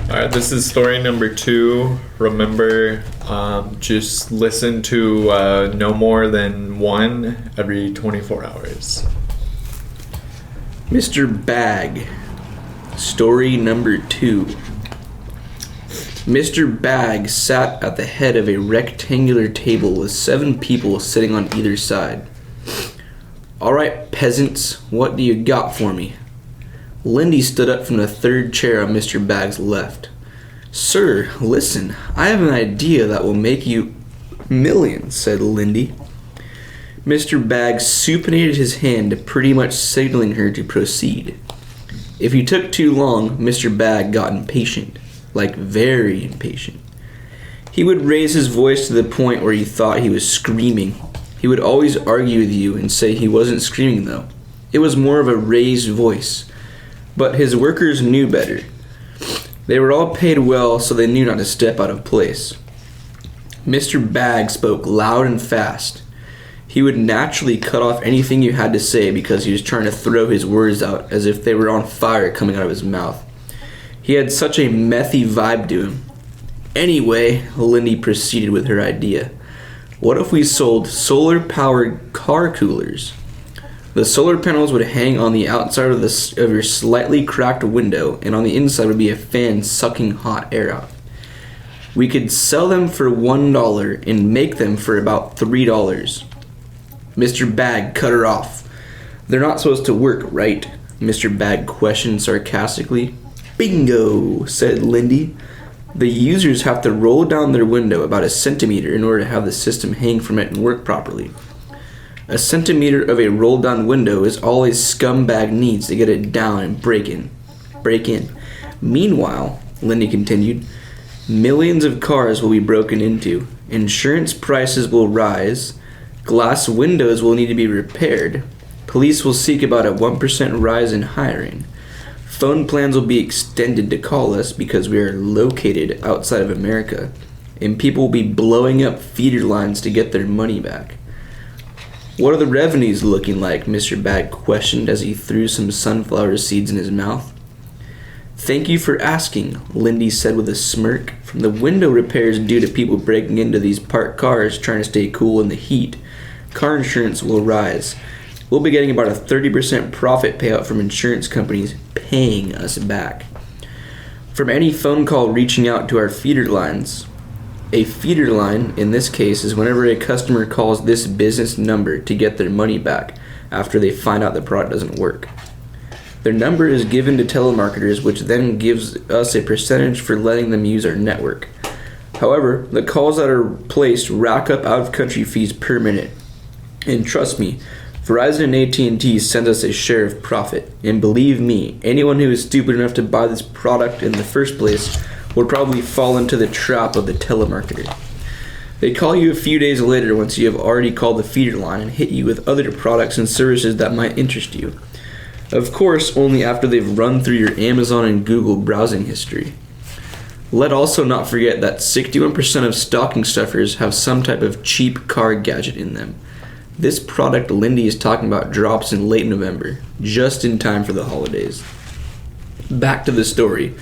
All right, this is story number 2. Remember, just listen to no more than one every 24 hours. Mr. Bag, story number 2. Mr. Bag sat at the head of a rectangular table with 7 people sitting on either side. "All right, peasants, what do you got for me?" Lindy stood up from the third chair on Mr. Bag's left. "Sir, listen, I have an idea that will make you millions," said Lindy. Mr. Bag supinated his hand, pretty much signaling her to proceed. If he took too long, Mr. Bag got impatient, like very impatient. He would raise his voice to the point where you thought he was screaming. He would always argue with you and say he wasn't screaming though. It was more of a raised voice. But his workers knew better. They were all paid well, so they knew not to step out of place. Mr. Bag spoke loud and fast. He would naturally cut off anything you had to say because he was trying to throw his words out as if they were on fire coming out of his mouth. He had such a methy vibe to him. Anyway, Lindy proceeded with her idea. What if we sold solar-powered car coolers? The solar panels would hang on the outside of your slightly cracked window, and on the inside would be a fan sucking hot air out. We could sell them for $1 and make them for about $3. Mr. Bag cut her off. "They're not supposed to work, right?" Mr. Bag questioned sarcastically. "Bingo," said Lindy. "The users have to roll down their window about a centimeter in order to have the system hang from it and work properly. A centimeter of a rolled down window is all a scumbag needs to get it down and break in. Meanwhile," Lindy continued, "millions of cars will be broken into. Insurance prices will rise. Glass windows will need to be repaired. Police will seek about a 1% rise in hiring. Phone plans will be extended to call us because we are located outside of America. And people will be blowing up feeder lines to get their money back." "What are the revenues looking like?" Mr. Bag questioned as he threw some sunflower seeds in his mouth. "Thank you for asking," Lindy said with a smirk. "From the window repairs due to people breaking into these parked cars trying to stay cool in the heat, car insurance will rise. We'll be getting about a 30% profit payout from insurance companies paying us back. From any phone call reaching out to our feeder lines." A feeder line, in this case, is whenever a customer calls this business number to get their money back after they find out the product doesn't work. Their number is given to telemarketers, which then gives us a percentage for letting them use our network. However, the calls that are placed rack up out-of-country fees per minute. And trust me, Verizon and AT&T send us a share of profit. And believe me, anyone who is stupid enough to buy this product in the first place would probably fall into the trap of the telemarketer. They call you a few days later once you have already called the feeder line and hit you with other products and services that might interest you. Of course, only after they've run through your Amazon and Google browsing history. Let also not forget that 61% of stocking stuffers have some type of cheap car gadget in them. This product Lindy is talking about drops in late November, just in time for the holidays. Back to the story.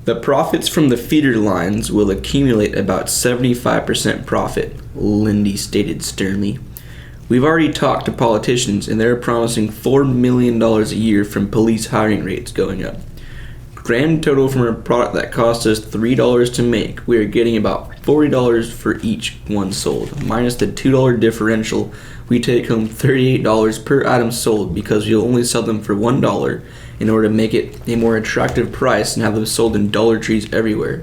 The profits from the feeder lines will accumulate about 75% profit, Lindy stated sternly. We've already talked to politicians and they're promising $4 million a year from police hiring rates going up. Grand total from a product that cost us $3 to make, we are getting about $40 for each one sold, minus the $2 differential. We take home $38 per item sold because we'll only sell them for $1 in order to make it a more attractive price and have them sold in Dollar Trees everywhere.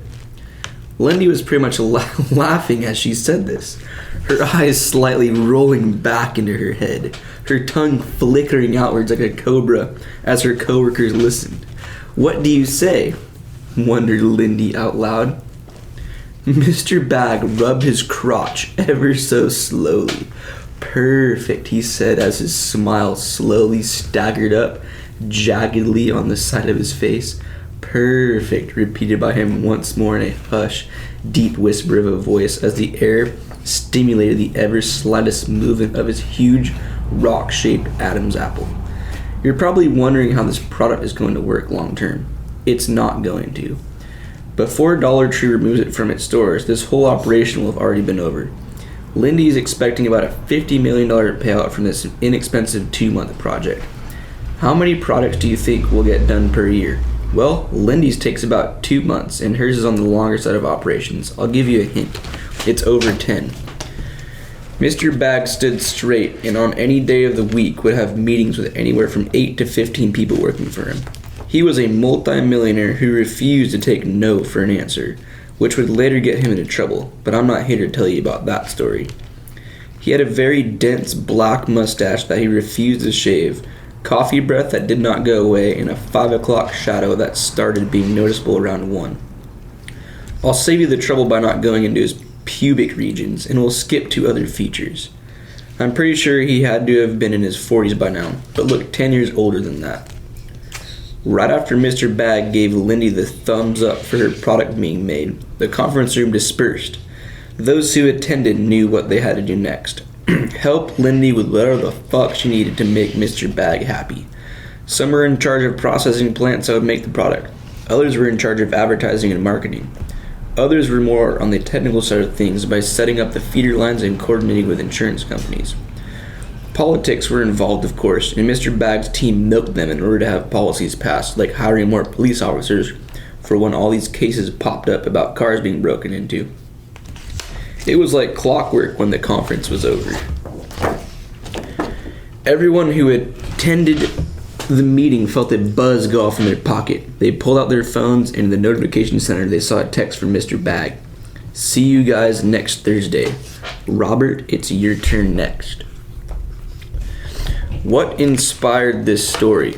Lindy was pretty much laughing as she said this, her eyes slightly rolling back into her head, her tongue flickering outwards like a cobra as her coworkers listened. "What do you say?" wondered Lindy out loud. Mr. Bag rubbed his crotch ever so slowly. "Perfect," he said as his smile slowly staggered up jaggedly on the side of his face. "Perfect," repeated by him once more in a hush, deep whisper of a voice as the air stimulated the ever slightest movement of his huge, rock-shaped Adam's apple. You're probably wondering how this product is going to work long term. It's not going to. Before Dollar Tree removes it from its stores, this whole operation will have already been over. Lindy is expecting about a $50 million payout from this inexpensive 2-month project. How many products do you think will get done per year? Well, Lindy's takes about 2 months, and hers is on the longer side of operations. I'll give you a hint. It's over 10. Mr. Bag stood straight, and on any day of the week would have meetings with anywhere from 8 to 15 people working for him. He was a multi-millionaire who refused to take no for an answer, which would later get him into trouble, but I'm not here to tell you about that story. He had a very dense black mustache that he refused to shave, coffee breath that did not go away, and a 5 o'clock shadow that started being noticeable around 1. I'll save you the trouble by not going into his pubic regions, and we'll skip to other features. I'm pretty sure he had to have been in his 40s by now, but looked 10 years older than that. Right after Mr. Bag gave Lindy the thumbs up for her product being made, the conference room dispersed. Those who attended knew what they had to do next. Help Lindy with whatever the fuck she needed to make Mr. Bag happy. Some were in charge of processing plants that would make the product. Others were in charge of advertising and marketing. Others were more on the technical side of things by setting up the feeder lines and coordinating with insurance companies. Politics were involved, of course, and Mr. Bag's team milked them in order to have policies passed, like hiring more police officers for when all these cases popped up about cars being broken into. It was like clockwork when the conference was over. Everyone who attended the meeting felt a buzz go off in their pocket. They pulled out their phones, and in the notification center they saw a text from Mr. Bag. See you guys next Thursday. Robert, it's your turn next. What inspired this story?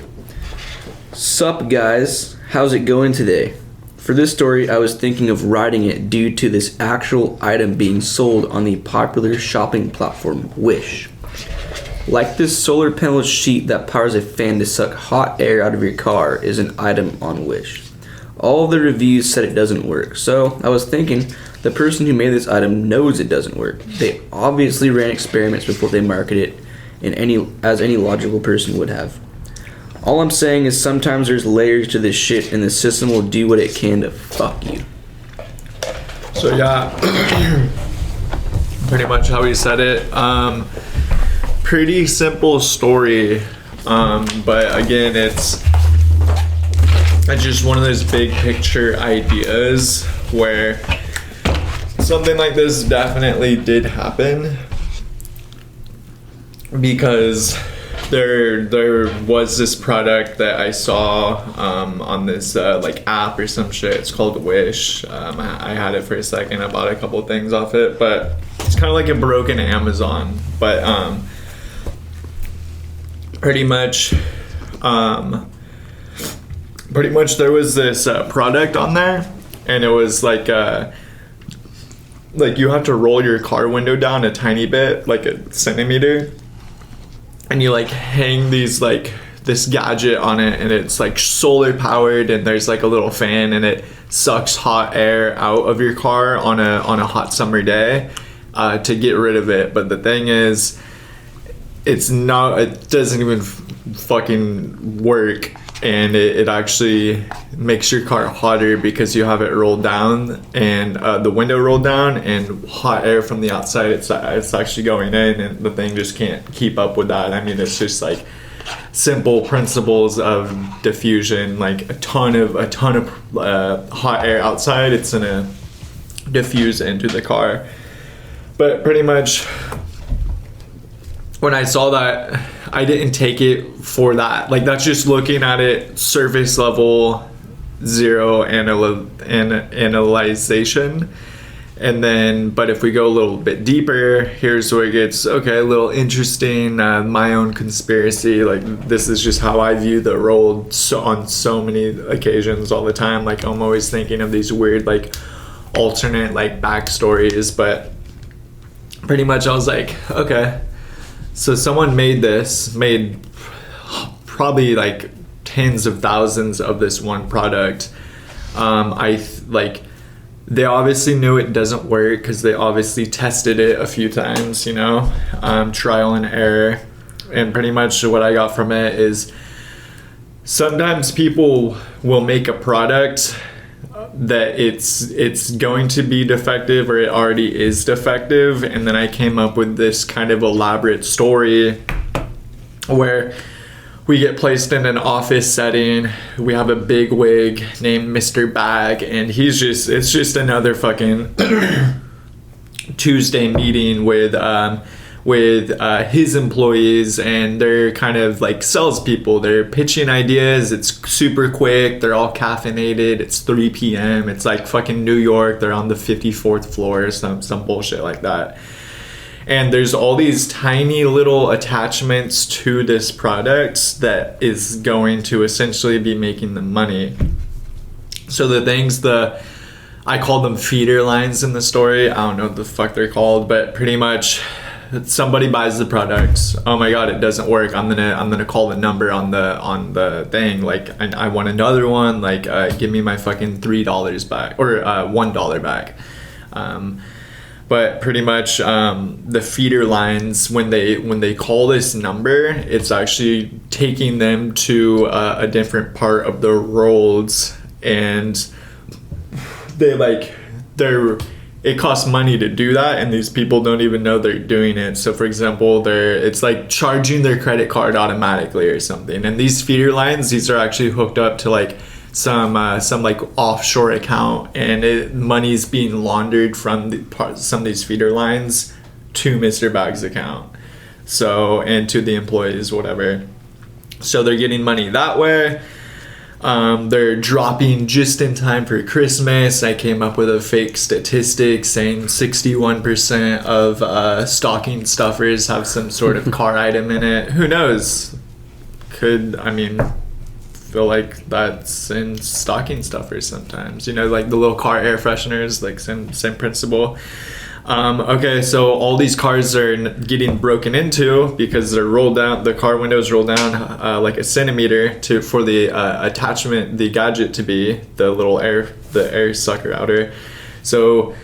Sup guys, how's it going today? For this story, I was thinking of writing it due to this actual item being sold on the popular shopping platform Wish. Like this solar panel sheet that powers a fan to suck hot air out of your car is an item on Wish. All of the reviews said it doesn't work, so I was thinking the person who made this item knows it doesn't work. They obviously ran experiments before they marketed it, as any logical person would have. All I'm saying is sometimes there's layers to this shit, and the system will do what it can to fuck you. So yeah, pretty much how he said it. Pretty simple story, but again, it's just one of those big picture ideas where something like this definitely did happen, because there was this product that I saw on this like app or some shit. It's called Wish. I had it for a second. I bought a couple things off it, but it's kind of like a broken Amazon. But pretty much there was this product on there, and it was like you have to roll your car window down a tiny bit, like a centimeter, and you like hang these like this gadget on it, and it's like solar powered, and there's like a little fan, and it sucks hot air out of your car on a hot summer day to get rid of it. But the thing is, it doesn't even fucking work, and it actually makes your car hotter because you have it rolled down, and the window rolled down, and hot air from the outside, it's actually going in, and the thing just can't keep up with that. I mean, it's just like simple principles of diffusion, like a ton of hot air outside, it's gonna diffuse into the car. But pretty much when I saw that, I didn't take it for that. Like, that's just looking at it surface level, zero analyzation. And then, but if we go a little bit deeper, here's where it gets, okay, a little interesting. My own conspiracy, like, this is just how I view the world on so many occasions all the time. Like, I'm always thinking of these weird, like, alternate, like, backstories. But pretty much I was like, okay, so someone made probably like tens of thousands of this one product. They obviously knew it doesn't work because they obviously tested it a few times, trial and error. And pretty much what I got from it is sometimes people will make a product that it's going to be defective, or it already is defective. And then I came up with this kind of elaborate story where we get placed in an office setting. We have a big wig named Mr. Bag, and it's just another fucking Tuesday meeting with his employees, and they're kind of like salespeople. They're pitching ideas. It's super quick. They're all caffeinated. It's 3 p.m. It's like fucking New York. They're on the 54th floor or some bullshit like that. And there's all these tiny little attachments to this product that is going to essentially be making them money. So the things, I call them feeder lines in the story. I don't know what the fuck they're called, but pretty much somebody buys the products. Oh my god, it doesn't work. I'm gonna call the number on the thing. Like, I want another one. Like, give me my fucking $3 back, or $1 back. But pretty much the feeder lines, when they call this number, it's actually taking them to a different part of the roads, and it costs money to do that, and these people don't even know they're doing it. So for example, it's like charging their credit card automatically or something. And these feeder lines, these are actually hooked up to like some like offshore account, and money's being laundered from some of these feeder lines to Mr. Bag's account, so, and to the employees, whatever. So they're getting money that way. They're dropping just in time for Christmas. I came up with a fake statistic saying 61% of stocking stuffers have some sort of car item in it. Who knows? Feel like that's in stocking stuffers sometimes, like the little car air fresheners, like same principle. Okay, so all these cars are getting broken into because they're rolled down, the car windows roll down like a centimeter for the attachment, the gadget to be the little air sucker outer. So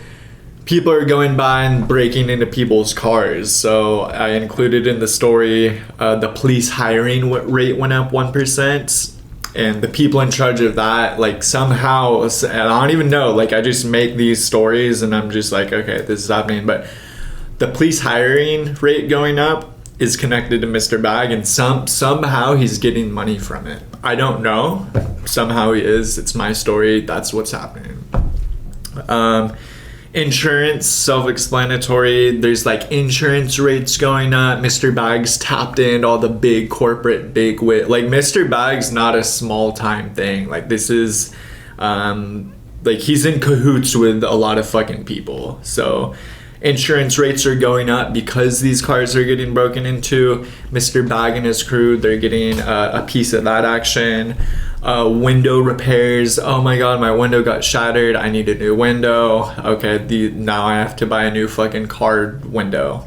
people are going by and breaking into people's cars. So I included in the story the police hiring rate went up 1%. And the people in charge of that, like, somehow, and I don't even know, like, I just make these stories and I'm just like, okay, this is happening. But the police hiring rate going up is connected to Mr. Bag, and somehow he's getting money from it. I don't know. Somehow he is. It's my story. That's what's happening. Insurance, self-explanatory. There's like insurance rates going up. Mr. Bag's tapped in all the big corporate like Mr. Bag's not a small time thing. Like, this is like, he's in cahoots with a lot of fucking people. So insurance rates are going up because these cars are getting broken into. Mr. Bag and his crew, they're getting a piece of that action. Window repairs. Oh my god, my window got shattered. I need a new window. Okay, now I have to buy a new fucking car window.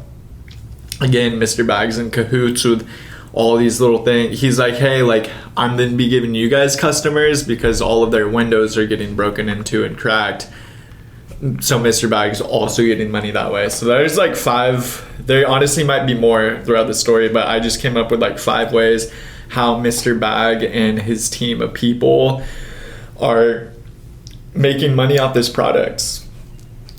Again, Mr. Bag's in cahoots with all these little things. He's like, hey, like, I'm gonna be giving you guys customers because all of their windows are getting broken into and cracked. So Mr. Bag's also getting money that way. So there's like 5. There honestly might be more throughout the story, but I just came up with like 5 ways how Mr. Bag and his team of people are making money off this product.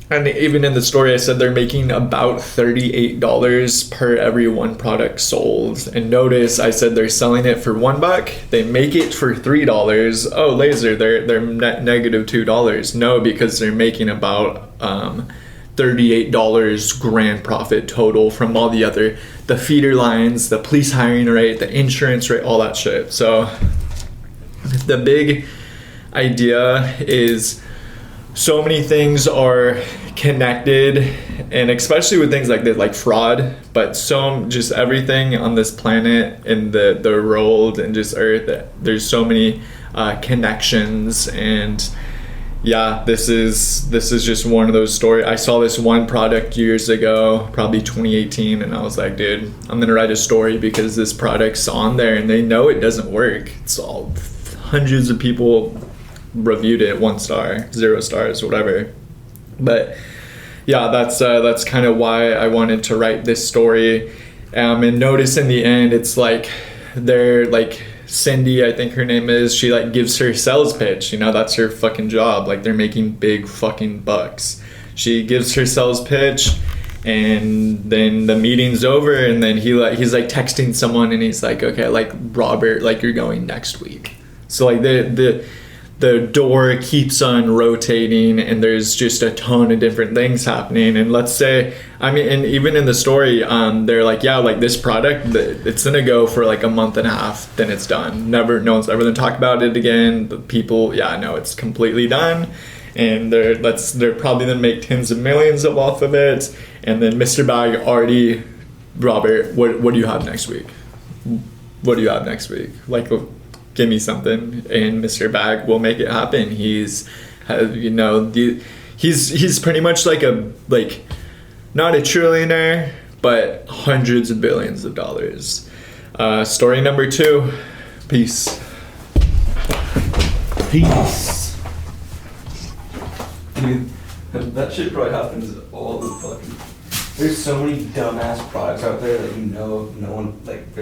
And even in the story, I said they're making about $38 per every one product sold. And notice I said they're selling it for $1. They make it for $3. Oh, laser, they're negative $2. No, because they're making about $38 grand profit total from all the feeder lines, the police hiring rate, the insurance rate, all that shit. So the big idea is so many things are connected, and especially with things like this, like fraud, but just everything on this planet and the world and just Earth, there's so many connections. And yeah, this is just one of those stories. I saw this one product years ago, probably 2018, and I was like, dude, I'm gonna write a story because this product's on there and they know it doesn't work. It's all hundreds of people reviewed it, 1 star, 0 stars, whatever. But yeah, that's kind of why I wanted to write this story. And notice in the end, it's like they're like Cindy, I think her name is, she like gives her sales pitch. You know, that's her fucking job. Like they're making big fucking bucks. She gives her sales pitch, and then the meeting's over, and then he's like texting someone, and he's like, okay, like Robert, like you're going next week. So like the door keeps on rotating, and there's just a ton of different things happening. And let's say, I mean, and even in the story, they're like, yeah, like this product, it's gonna go for like a month and a half, then it's done. No one's ever gonna talk about it again. The people, yeah, no, it's completely done. And they're probably gonna make tens of millions off of it. And then Mr. Bag already, Robert, what do you have next week? What do you have next week? Like, give me something, and Mr. Bag will make it happen. He's pretty much like not a trillionaire, but hundreds of billions of dollars. Story number 2. Peace. Peace. Dude, that shit probably happens all the fucking. There's so many dumbass products out there that no one like. There's